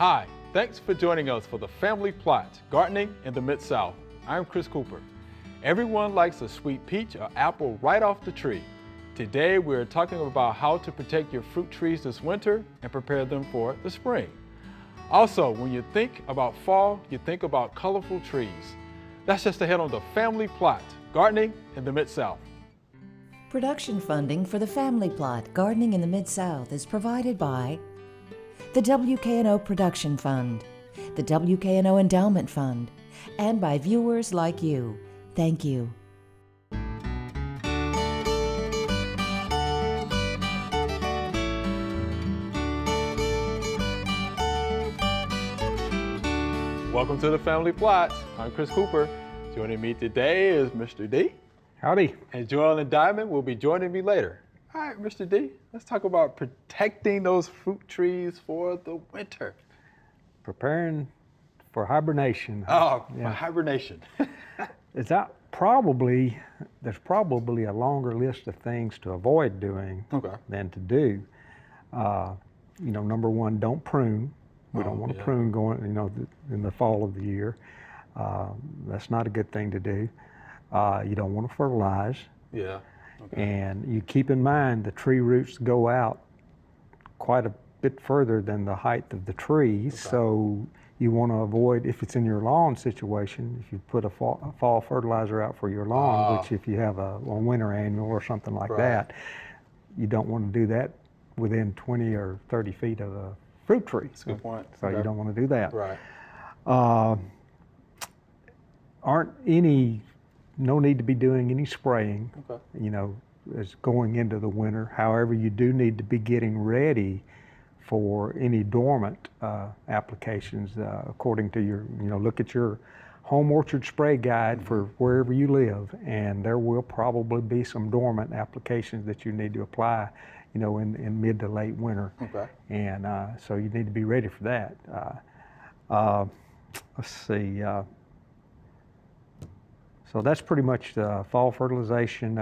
Hi, thanks for joining us for the Family Plot, Gardening in the Mid-South. I'm Chris Cooper. Everyone likes a sweet peach or apple right off the tree. Today we're talking about how to protect your fruit trees this winter and prepare them for the spring. Also, when you think about fall, you think about colorful trees. That's just ahead on the Family Plot, Gardening in the Mid-South. Production funding for the Family Plot, Gardening in the Mid-South is provided by the WKNO Production Fund, the WKNO Endowment Fund, and by viewers like you. Thank you. Welcome to the Family Plot. I'm Chris Cooper. Joining me today is Mr. D. Howdy. And Joel and Diamond will be joining me later. All right, Mr. D, let's talk about protecting those fruit trees for the winter. Preparing for hibernation. Oh, for hibernation. There's probably a longer list of things to avoid doing than to do. Number one, don't prune. We don't want to prune going, in the fall of the year. That's not a good thing to do. You don't want to fertilize. Yeah. Okay. And you keep in mind the tree roots go out quite a bit further than the height of the trees. Okay. So you want to avoid, if it's in your lawn situation, if you put a fall fertilizer out for your lawn, which if you have a winter annual or something like that, you don't want to do that within 20 or 30 feet of a fruit tree. That's a good point. So you don't want to do that. Right. No need to be doing any spraying, as going into the winter. However, you do need to be getting ready for any dormant applications according to your, look at your home orchard spray guide for wherever you live, and there will probably be some dormant applications that you need to apply, in mid to late winter. Okay. And so you need to be ready for that. Let's see. So that's pretty much the fall fertilization,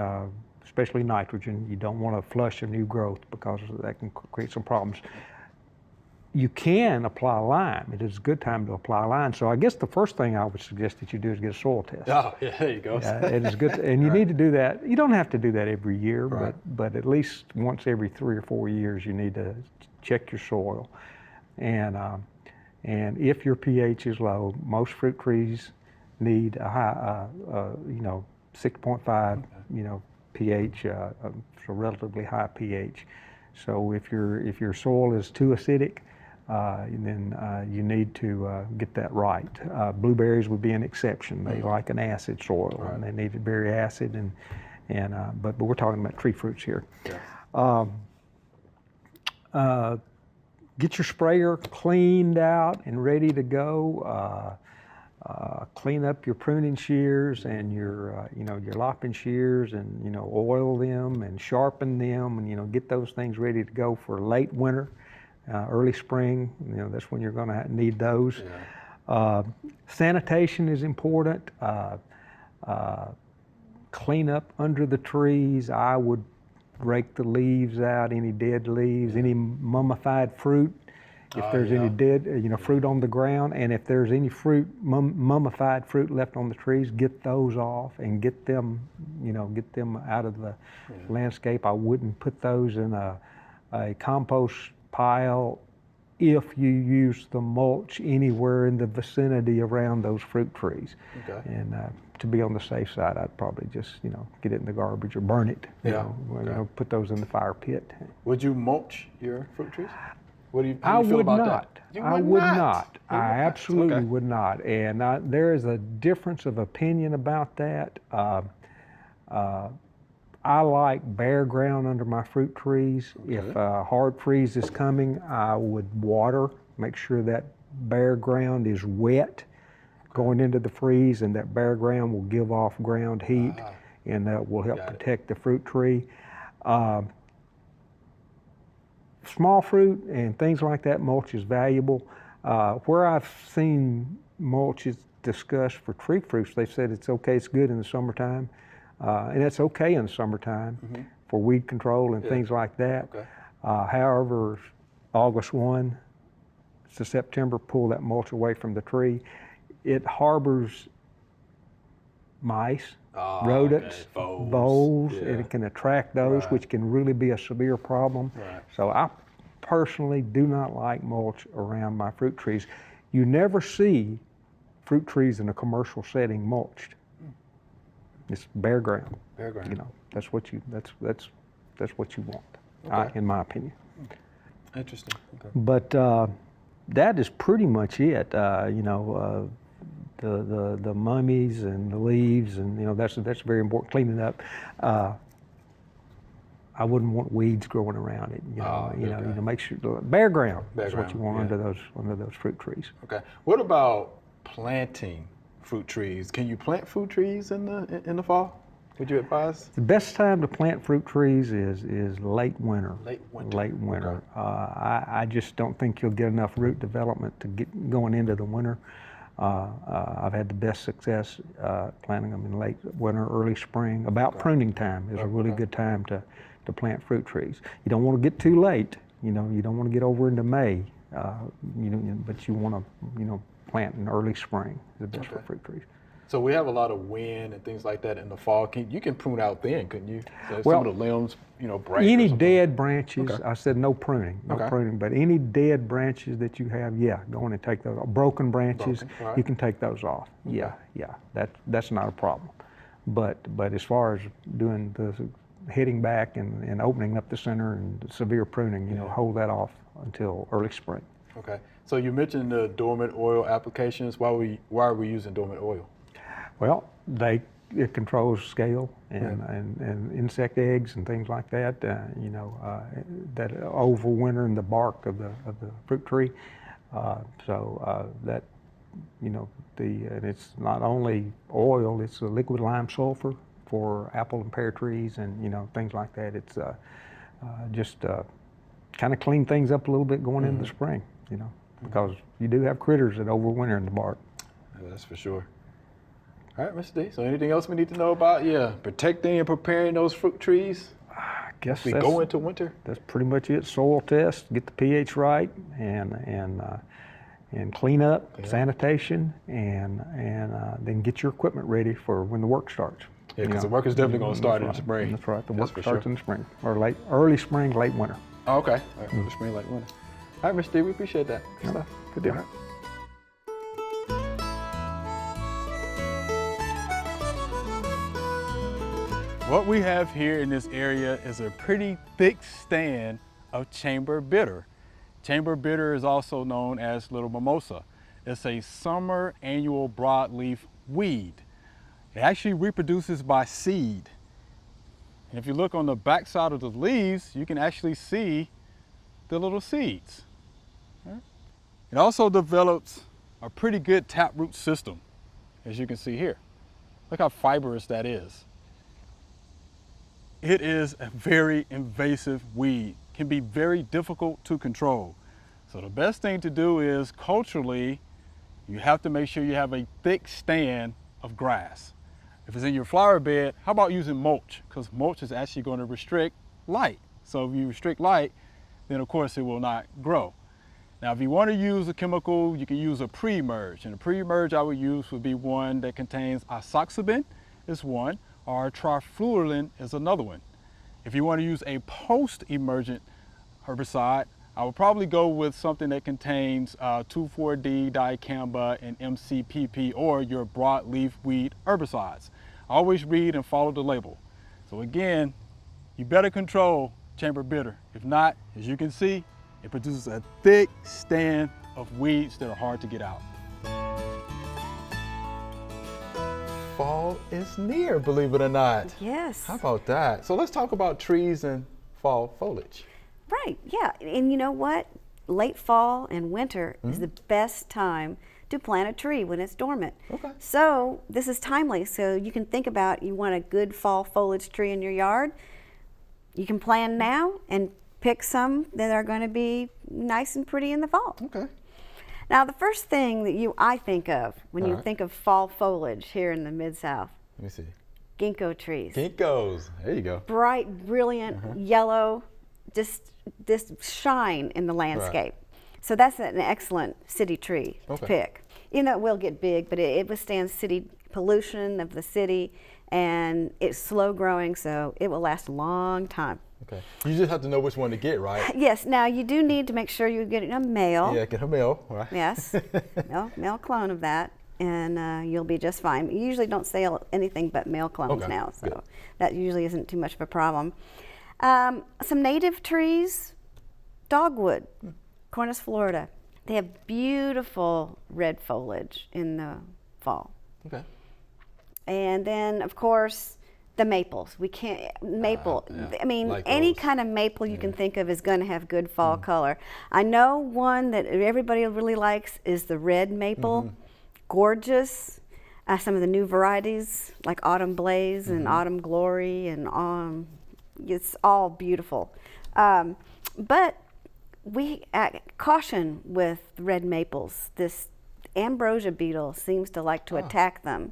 especially nitrogen. You don't want to flush a new growth because that can create some problems. You can apply lime. It is a good time to apply lime. So I guess the first thing I would suggest that you do is get a soil test. Oh, yeah, there you go. It is good, and you need to do that. You don't have to do that every year, but at least once every 3 or 4 years, you need to check your soil. And if your pH is low, most fruit trees need a high, 6.5, pH, so relatively high pH. So if your soil is too acidic, then you need to get that right. Blueberries would be an exception. They like an acid soil, and they need it very acid. But we're talking about tree fruits here. Yeah. Get your sprayer cleaned out and ready to go. Clean up your pruning shears and your lopping shears, and oil them and sharpen them, and get those things ready to go for late winter, early spring. That's when you're going to need those. Yeah. Sanitation is important. Clean up under the trees. I would rake the leaves out, any dead leaves, any mummified fruit. If there's any dead, fruit on the ground, and if there's any mummified fruit left on the trees, get those off and get them out of the landscape. I wouldn't put those in a compost pile if you use the mulch anywhere in the vicinity around those fruit trees. Okay. And to be on the safe side, I'd probably just, get it in the garbage or burn it. Put those in the fire pit. Would you mulch your fruit trees? How do you I feel would about not. that? I would not. I absolutely would not. And there is a difference of opinion about that. I like bare ground under my fruit trees. Okay. If a hard freeze is coming, I would water, make sure that bare ground is wet going into the freeze, and that bare ground will give off ground heat, and that will help protect the fruit tree. Small fruit and things like that, mulch is valuable. Where I've seen mulch is discussed for tree fruits, they said it's okay, it's good in the summertime. And it's okay in the summertime for weed control and things like that. Okay. However, August 1, to September, pull that mulch away from the tree. It harbors mice, rodents, voles, and it can attract those, which can really be a severe problem. So I personally do not like mulch around my fruit trees. You never see fruit trees in a commercial setting mulched. It's bare ground. Bare ground. You know, that's what you want, in my opinion. Interesting. Okay. But that is pretty much it. You know, the mummies and the leaves, and you know that's very important. Cleaning up. I wouldn't want weeds growing around it. You know, make sure bare ground is what you want under those fruit trees. Okay. What about planting fruit trees? Can you plant fruit trees in the fall? Would you advise? The best time to plant fruit trees is late winter. Late winter. Late winter. Okay. I just don't think you'll get enough root development to get going into the winter. I've had the best success planting them in late winter, early spring. About pruning time is a really good time to plant fruit trees. You don't want to get too late. You know, you don't want to get over into May. But you want to, plant in early spring is the best for fruit trees. So we have a lot of wind and things like that in the fall. You can prune out then, couldn't you? So Well, some of the limbs, break. Any or something. dead branches, Okay. I said no pruning, Okay. but any dead branches that you have, go on and take those off. Broken branches, Broken, all right. you can take those off. Yeah, that's not a problem. But as far as doing the heading back and opening up the center and severe pruning, hold that off until early spring. Okay. So you mentioned the dormant oil applications. Why are we using dormant oil? Well, it controls scale and insect eggs and things like that. That overwinter in the bark of the fruit tree. That and it's not only oil; it's a liquid lime sulfur for apple and pear trees and things like that. It's just kind of clean things up a little bit going into the spring. Because you do have critters that overwinter in the bark. Yeah, that's for sure. All right, Mr. D. So anything else we need to know about protecting and preparing those fruit trees? I guess We go into winter. That's pretty much it. Soil test, get the pH right, and clean up, sanitation, and then get your equipment ready for when the work starts. Yeah, because the work is definitely going to start in the spring. That's right. The That's work for starts sure. in the spring, or early spring, late winter. Oh, okay. All right, early spring, late winter. All right, Mr. D. We appreciate that. Good stuff. Good deal. All right. What we have here in this area is a pretty thick stand of chamber bitter. Chamber bitter is also known as little mimosa. It's a summer annual broadleaf weed. It actually reproduces by seed. And if you look on the back side of the leaves, you can actually see the little seeds. It also develops a pretty good taproot system, as you can see here. Look how fibrous that is. It is a very invasive weed, can be very difficult to control. So the best thing to do is culturally, you have to make sure you have a thick stand of grass. If it's in your flower bed, how about using mulch? Because mulch is actually going to restrict light. So if you restrict light, then of course it will not grow. Now, if you want to use a chemical, you can use a pre-emerge. And a pre-emerge I would use would be one that contains isoxaben is one, or trifluralin is another one. If you want to use a post-emergent herbicide, I would probably go with something that contains 2,4-D, dicamba, and MCPP, or your broadleaf weed herbicides. Always read and follow the label. So again, you better control chamber bitter. If not, as you can see, it produces a thick stand of weeds that are hard to get out. Fall is near, believe it or not. Yes. How about that? So let's talk about trees and fall foliage. Right, yeah. And you know what? Late fall and winter is the best time to plant a tree when it's dormant. Okay. So this is timely. So you can think about, you want a good fall foliage tree in your yard. You can plan now and pick some that are going to be nice and pretty in the fall. Okay. Now, the first thing that I think of when you Alright. think of fall foliage here in the Mid-South, Let me see. ginkgo trees. Ginkgos. There you go. Bright, brilliant yellow, just this shine in the landscape. So that's an excellent city tree to Okay. pick. You know, it will get big, but it withstands city pollution of the city, and it's slow growing, so it will last a long time. Okay. You just have to know which one to get, right? Yes, now you do need to make sure you're getting a male. Yeah, get a male, right? Yes, male clone of that, and you'll be just fine. You usually don't sell anything but male clones Okay, now, so good. that usually isn't too much of a problem. Some native trees, dogwood, Cornus Florida. They have beautiful red foliage in the fall. Okay. And then, of course, the maples. We can't, maple, yeah, I mean, like any those. kind of maple you can think of is going to have good fall color. I know one that everybody really likes is the red maple. Gorgeous. Some of the new varieties like Autumn Blaze and Autumn Glory, and it's all beautiful. But we caution with red maples. This ambrosia beetle seems to like to attack them.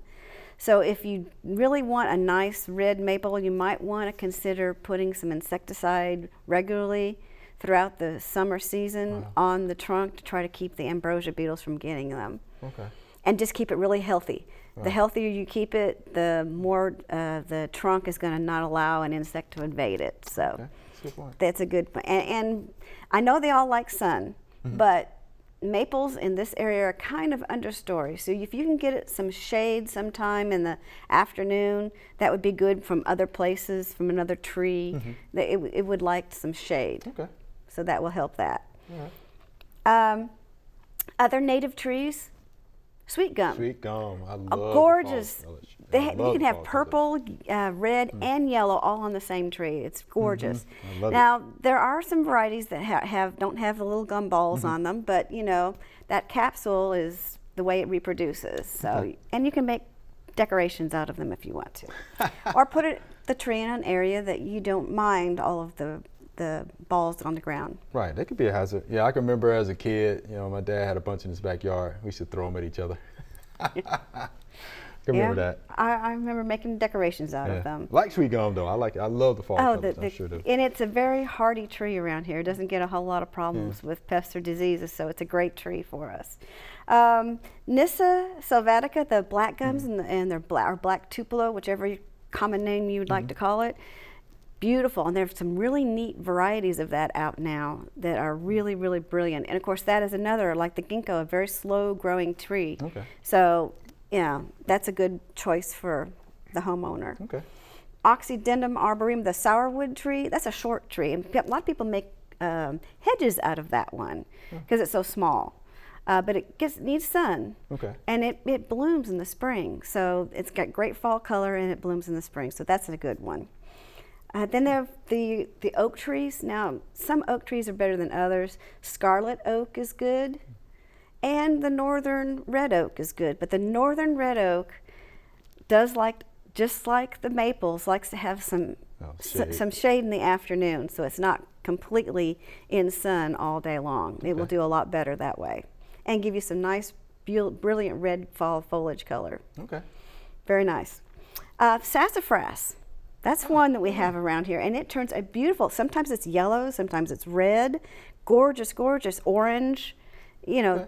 So if you really want a nice red maple, you might want to consider putting some insecticide regularly throughout the summer season on the trunk to try to keep the ambrosia beetles from getting them. Okay. And just keep it really healthy. The healthier you keep it, the more the trunk is going to not allow an insect to invade it. So Okay. That's a good point. that's a good point. And I know they all like sun, but maples in this area are kind of understory. So if you can get it some shade sometime in the afternoon, that would be good from other places, from another tree. It would like some shade. Okay. So that will help that. All right. Other native trees, sweet gum. Sweet gum. I love A the fall gorgeous. colors. They I you love can the have fall purple, colors. red, and yellow all on the same tree. It's gorgeous. I love it. Now there are some varieties that don't have the little gum balls on them, but you know that capsule is the way it reproduces. So and you can make decorations out of them if you want to, or put the tree in an area that you don't mind all of the balls on the ground. Right, they could be a hazard. Yeah, I can remember as a kid, you know, my dad had a bunch in his backyard. We used to throw them at each other. Can remember that. I remember making decorations out Yeah. of them. Like sweet gum though. I like it. I love the fall colors. I sure do. And it's a very hardy tree around here. It doesn't get a whole lot of problems with pests or diseases, so it's a great tree for us. Nyssa sylvatica, the black gums, and their black tupelo, whichever common name you would like to call it. Beautiful, and there's some really neat varieties of that out now that are really, really brilliant. And of course, that is another, like the ginkgo, a very slow-growing tree. Okay. So, yeah, that's a good choice for the homeowner. Okay. Oxydendum arboreum, the sourwood tree, that's a short tree. And a lot of people make hedges out of that one because it's so small. But it needs sun. Okay. And it blooms in the spring. So it's got great fall color and it blooms in the spring. So that's a good one. Then there are the oak trees. Now, some oak trees are better than others. Scarlet oak is good. And the northern red oak is good. But the northern red oak does just like the maples, likes to have some shade in the afternoon, so it's not completely in sun all day long. It will do a lot better that way and give you some nice, brilliant red fall foliage color. Okay. Very nice. Sassafras. That's one that we have around here, and it turns a beautiful, sometimes it's yellow, sometimes it's red, gorgeous, gorgeous orange, you know,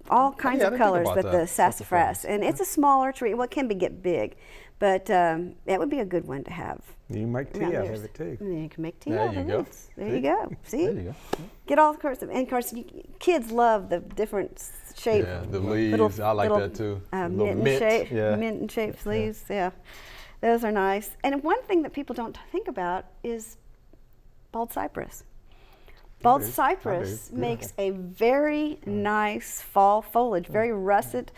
all kinds of colors with the sassafras. And it's a smaller tree. Well, it can get big, but that would be a good one to have. You can make tea around out here. of it too. And you can make tea There out you of go. it. There you go. See? There you go. Get all sorts of, and of course, kids love the different shape. Yeah, the leaves. I like that too. Little Mint and shaped leaves. Yeah, those are nice. And one thing that people don't think about is bald cypress. Bald cypress makes a very nice fall foliage, very russet.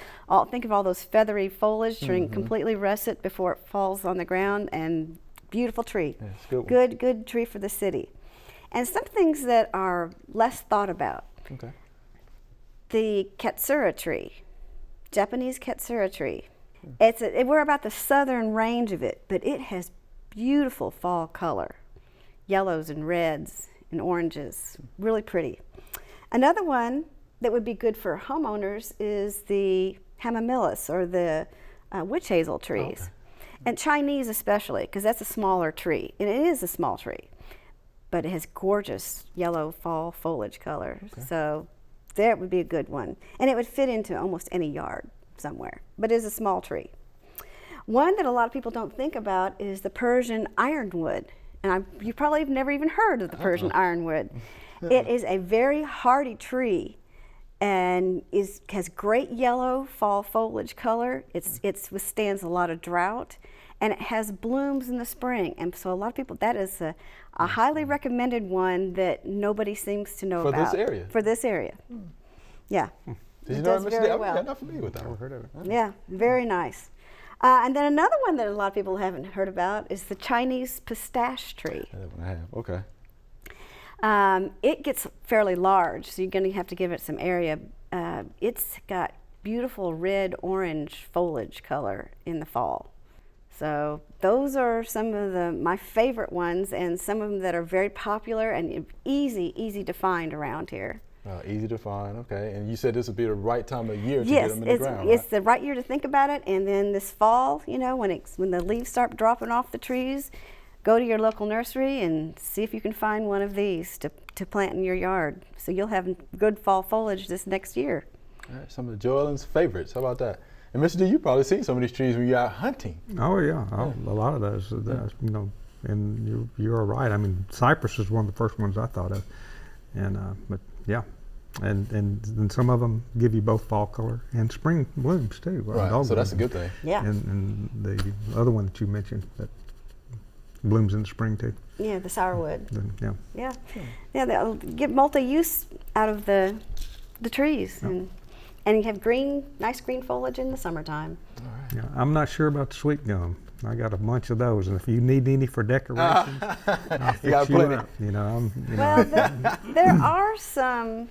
Think of all those feathery foliage turning completely russet before it falls on the ground, and beautiful tree. Yeah, it's a good one. Good tree for the city. And some things that are less thought about. Okay. The Katsura tree, Japanese Katsura tree. We're about the southern range of it, but it has beautiful fall color, yellows and reds and oranges, really pretty. Another one that would be good for homeowners is the Hamamelis, or the witch hazel trees. And Chinese especially, because that's a smaller tree, and it is a small tree. but it has gorgeous yellow fall foliage color. So that would be a good one. And it would fit into almost any yard somewhere, but it is a small tree. One that a lot of people don't think about is the Persian ironwood. And you probably have never even heard of the Persian ironwood. It is a very hardy tree and has great yellow fall foliage color. It withstands a lot of drought, and it has blooms in the spring. And so a lot of people, that is a highly recommended one that nobody seems to know For about. this area? For this area. Yeah. Did you It know does Mr. very D? well. I'm not familiar with that. I've heard of it. Yeah, very nice. And then another one that a lot of people haven't heard about is the Chinese pistache tree. That one I have. Okay. It gets fairly large, so you're going to have to give it some area. It's got beautiful red-orange foliage color in the fall. So those are some of my favorite ones, and some of them that are very popular and easy to find around here. Easy to find, okay. And you said this would be the right time of year to Yes, get them in the ground, it's right? the right year to think about it. And then this fall, you know, when the leaves start dropping off the trees, go to your local nursery and see if you can find one of these to plant in your yard. So you'll have good fall foliage this next year. All right, some of Joellen's favorites. How about that? And Mr. D, you've probably seen some of these trees when you're out hunting. Oh yeah, a lot of those. You know, and you're right. I mean, cypress is one of the first ones I thought of, and but yeah, and some of them give you both fall color and spring blooms too. Right. So that's a good thing. Yeah. And the other one that you mentioned that blooms in the spring too. Yeah, the sourwood. Yeah. Yeah, they'll get multi-use out of the trees. And you have nice green foliage in the summertime. Yeah, I'm not sure about the sweet gum. I got a bunch of those, and if you need any for decorations, I'll fix got you plenty. up. You know, Well, there are some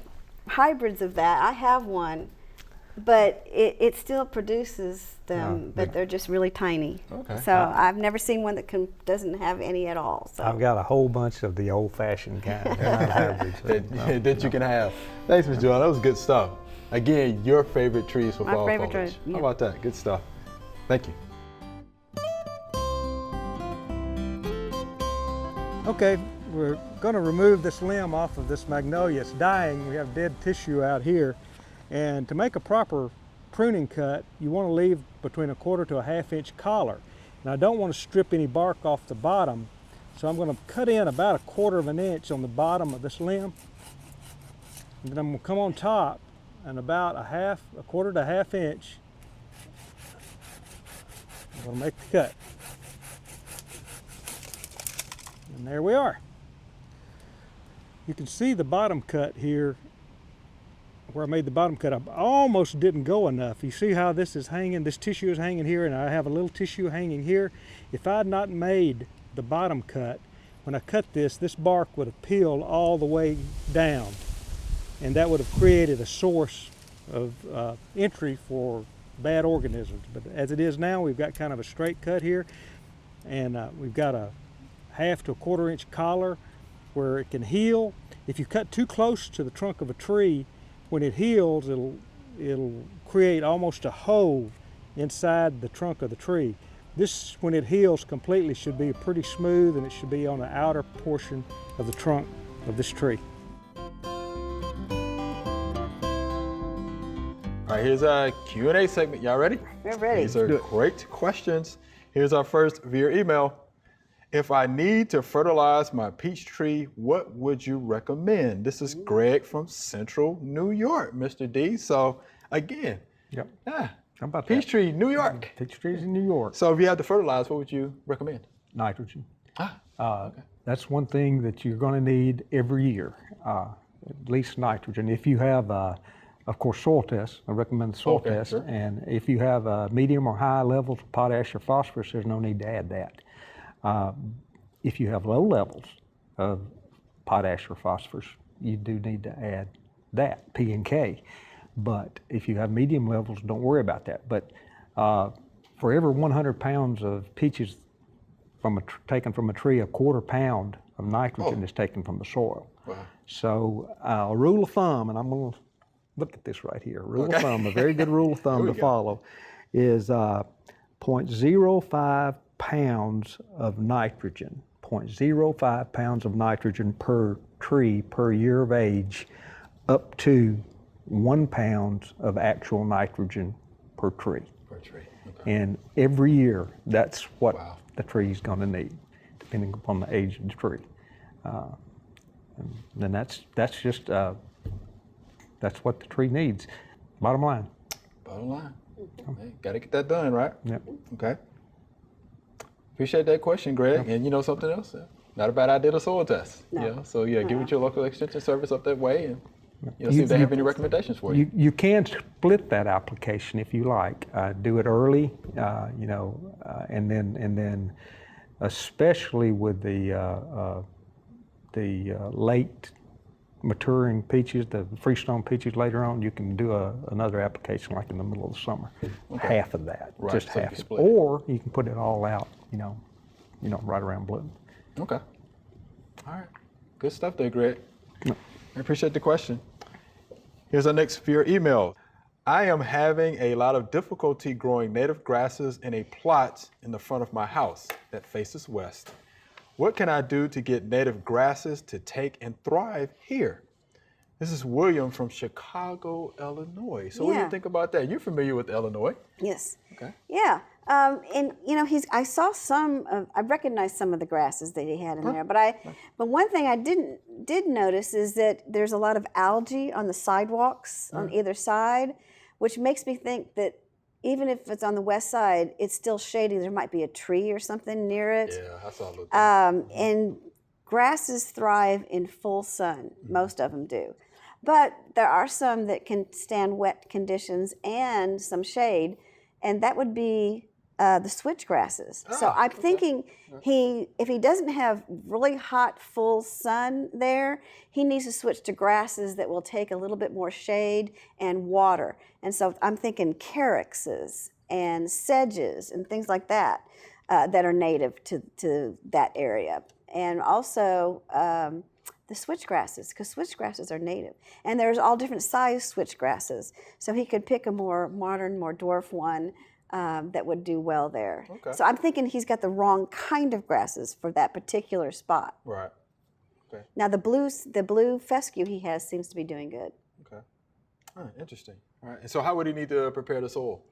hybrids of that. I have one, but it still produces them, but they're just really tiny. Okay. So I've never seen one that doesn't have any at all. So I've got a whole bunch of the old-fashioned kind. They're not hybrids, so, that you can have. Thanks, Ms. Joellen. That was good stuff. Again, your favorite trees for My fall favorite foliage. tree, yeah. How about that? Good stuff. Thank you. Okay, we're going to remove this limb off of this magnolia. It's dying. We have dead tissue out here. And to make a proper pruning cut, you want to leave between 1/4 to a 1/2 inch collar. And I don't want to strip any bark off the bottom, so I'm going to cut in about 1/4 inch on the bottom of this limb. And then I'm going to come on top and about 1/4 to 1/2 inch. I'm going to make the cut. And there we are. You can see the bottom cut here, where I made the bottom cut. I almost didn't go enough. You see how this is hanging, this tissue is hanging here, and I have a little tissue hanging here. If I had not made the bottom cut, when I cut this bark would have peeled all the way down, and that would have created a source of entry for bad organisms. But as it is now, we've got kind of a straight cut here, and we've got a 1/2 to 1/4 inch collar where it can heal. If you cut too close to the trunk of a tree, when it heals, it'll create almost a hole inside the trunk of the tree. This, when it heals completely, should be pretty smooth, and it should be on the outer portion of the trunk of this tree. All right, here's our Q&A segment. Y'all ready? We're ready. These are great questions. Here's our first via email. If I need to fertilize my peach tree, what would you recommend? This is Greg from Central New York, Mr. D. So again, Yep. yeah, How about peach that? tree, New York. Peach trees in New York. So if you had to fertilize, what would you recommend? Nitrogen. Okay. That's one thing that you're going to need every year, at least nitrogen. If you have, of course, soil tests, I recommend the soil Okay, test. sure. And if you have medium or high levels of potash or phosphorus, there's no need to add that. If you have low levels of potash or phosphorus, you do need to add that, P and K. But if you have medium levels, don't worry about that. But for every 100 pounds of peaches taken from a tree, 1/4 pound of nitrogen is taken from the soil. Wow. So a rule of thumb, and I'm going to look at this right here. Rule of thumb, a very good rule of thumb to follow, is 0.05 pounds of nitrogen, 0.05 pounds of nitrogen per tree per year of age, up to 1 pound of actual nitrogen per tree. Per tree. Okay. And every year, that's what Wow. the tree's going to need, depending upon the age of the tree. And then that's just that's what the tree needs. Bottom line. Bottom line. Hey, got to get that done, right? Yep. Okay. Appreciate that question, Greg. And you know something else? Not a bad idea to soil test. No. Yeah. So yeah, get with your local extension service up that way and see You- if they you- have any recommendations for you. You can split that application if you like. Do it early, and then especially with the late maturing peaches, the freestone peaches later on, you can do another application like in the middle of the summer. Half of that, Right, just so you half can it. split it. Or you can put it all out, right around bloom. Okay. All right. Good stuff there, Greg. I appreciate the question. Here's our next viewer email. I am having a lot of difficulty growing native grasses in a plot in the front of my house that faces west. What can I do to get native grasses to take and thrive here? This is William from Chicago, Illinois. So what do Yeah. you think about that? You're familiar with Illinois. Yes. Okay. Yeah. And I saw I recognized some of the grasses that he had in there, but one thing I did notice is that there's a lot of algae on the sidewalks on either side, which makes me think that even if it's on the west side, it's still shady. There might be a tree or something near it. Yeah, I saw a little. And grasses thrive in full sun. Most of them do. But there are some that can stand wet conditions and some shade, and that would be the switch grasses. So I'm thinking if he doesn't have really hot, full sun there, he needs to switch to grasses that will take a little bit more shade and water. And so I'm thinking caryxes and sedges and things like that that are native to that area. And also the switch grasses, because switch grasses are native. And there's all different size switch grasses. So he could pick a more modern, more dwarf one that would do well there. Okay. So I'm thinking he's got the wrong kind of grasses for that particular spot. Right. Okay. Now the blue fescue he has seems to be doing good. Okay. All right, interesting. All right. And so how would he need to prepare the soil?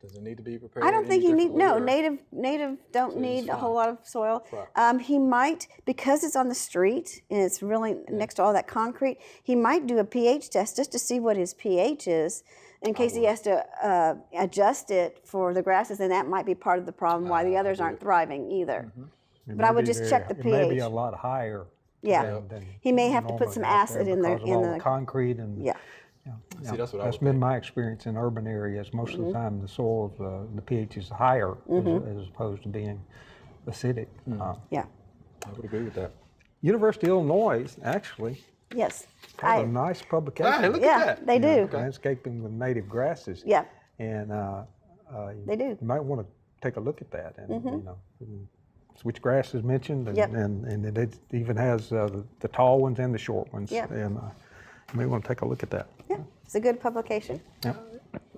Does it need to be prepared? I don't think any you need, no, differently, or- native don't need a whole fine. lot of soil. Right. He might, because it's on the street and it's really next to all that concrete, he might do a pH test just to see what his pH is in case he has to adjust it for the grasses, and that might be part of the problem why the others aren't thriving either. It But I may would be just check the It may be pH. a lot higher. Yeah. than He may have to put normally some out acid there in there because of all in the the concrete and yeah. See, that's what I That's would been think. my experience in urban areas. Most of the time, the soil, the pH is higher as opposed to being acidic. Yeah. I would agree with that. University of Illinois actually Yes. have a nice publication. Hey, look Yeah, at that. they do. Landscaping with native grasses. Yeah. And They do. you might want to take a look at that. And switch grass is mentioned, and, Yep. and it even has the tall ones and the short ones. Yep. And you may want to take a look at that. Yeah. It's a good publication.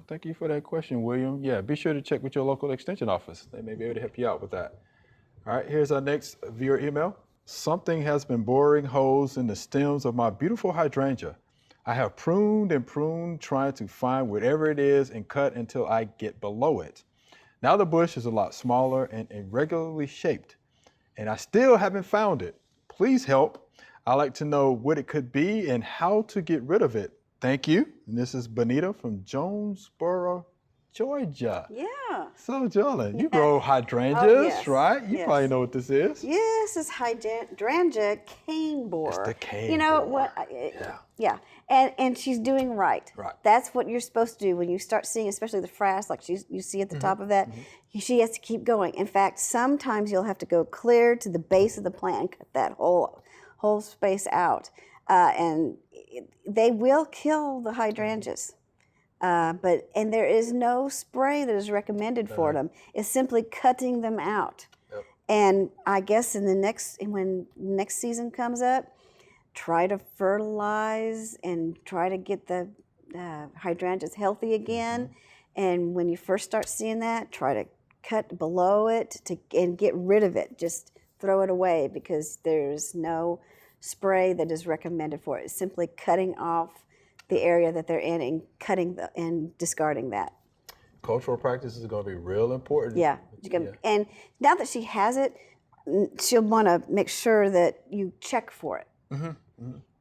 Thank you for that question, William. Yeah, be sure to check with your local extension office. They may be able to help you out with that. All right, here's our next viewer email. Something has been boring holes in the stems of my beautiful hydrangea. I have pruned and pruned, trying to find whatever it is and cut until I get below it. Now the bush is a lot smaller and irregularly shaped, and I still haven't found it. Please help. I'd like to know what it could be and how to get rid of it. Thank you. And this is Bonita from Jonesboro, Georgia. Yeah. So, Jolyn, you grow hydrangeas, Oh, yes. right? You Yes. probably know what this is. Yes, it's hydrangea cane borer. It's the cane You know borer. what? Yeah. And she's doing right. Right. That's what you're supposed to do when you start seeing, especially the frass, like you see at the top of that. She has to keep going. In fact, sometimes you'll have to go clear to the base of the plant and cut that whole space out, and they will kill the hydrangeas. And there is no spray that is recommended for them. It's simply cutting them out. Yep. And I guess when next season comes up, try to fertilize and try to get the hydrangeas healthy again. And when you first start seeing that, try to cut below it and get rid of it. Just throw it away because there's no spray that is recommended for it. It's simply cutting off the area that they're in and discarding that. Cultural practice is going to be real important. Yeah. And now that she has it, she'll want to make sure that you check for it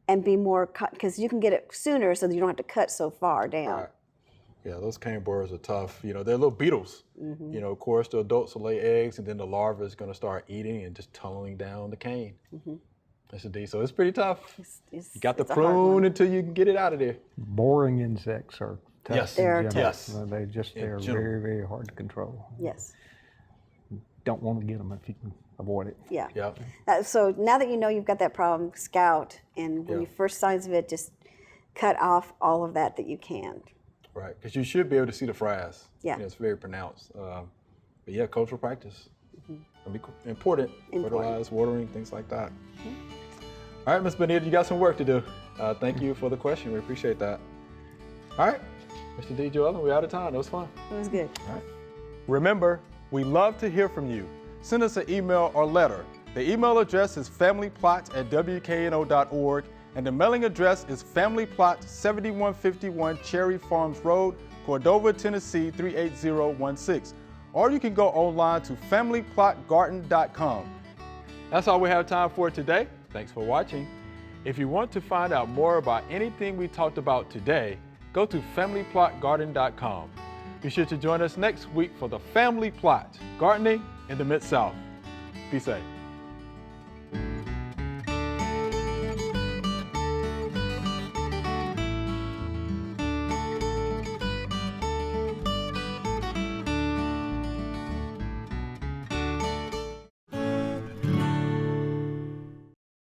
and be more, because you can get it sooner so that you don't have to cut so far down. Right. Yeah, those cane borers are tough. You know, they're little beetles. You know, of course, the adults will lay eggs, and then the larva is going to start eating and just tunneling down the cane. That's indeed. So it's pretty tough. You got to it's a hard prune one. until you can get it out of there. Boring insects are tough. Yes. They are in tough. general. Yes. They're general. very, very hard to control. Yes. Don't want to get them if you can avoid it. Yeah. Yeah. So now that you know you've got that problem, scout, and when Yeah. you first signs of it, just cut off all of that you can. Right, because you should be able to see the frass. Yeah. You know, it's very pronounced. But yeah, cultural practice. It'll be important. Fertilize, watering, things like that. All right, Ms. Benita, you got some work to do. Thank you for the question. We appreciate that. All right, Mr. D. Joellen, we're out of time. That was fun. It was good. All right. Remember, we love to hear from you. Send us an email or letter. The email address is familyplot@wkno.org, and the mailing address is Family Plot, 7151 Cherry Farms Road, Cordova, Tennessee 38016. Or you can go online to familyplotgarden.com. That's all we have time for today. Thanks for watching. If you want to find out more about anything we talked about today, go to familyplotgarden.com. Be sure to join us next week for the Family Plot, Gardening in the Mid-South. Be safe.